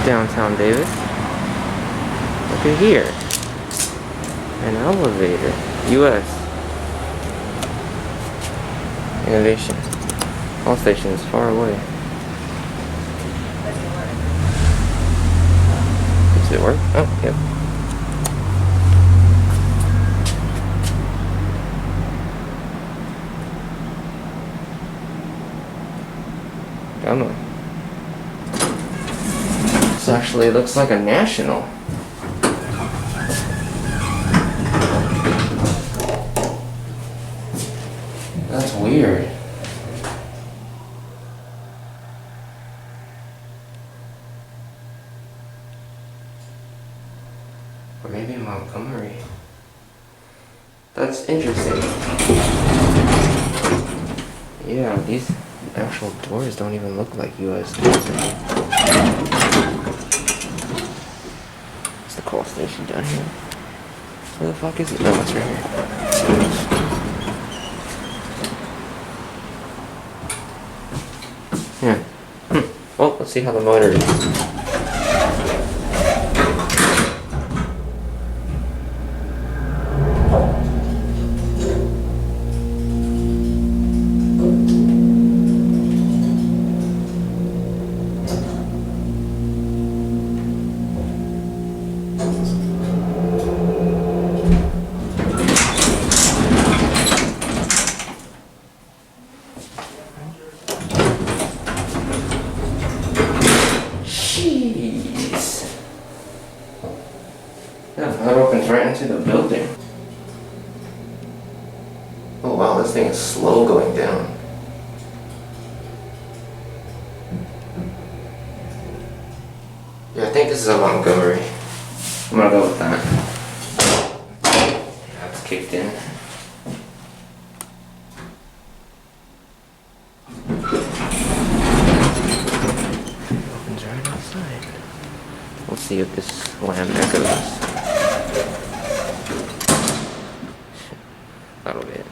downtown Davis. Look at here. An elevator. US. Innovation. All stations far away. Does it work? Oh, yep. Come on. This actually looks like a national. That's weird. Or maybe Montgomery. That's interesting. Yeah, these actual doors don't even look like US doors. What's the call station down here? Where the fuck is it? No, it's right here. Yeah. Well, let's see how the motor is. Jeez. Yeah, that opens right into the building. Oh wow, this thing is slow going down. Yeah, I think this is a Montgomery. I'm gonna go with that. Yeah, it's kicked in. Right outside. We'll see if this lamb echoes. That'll be it.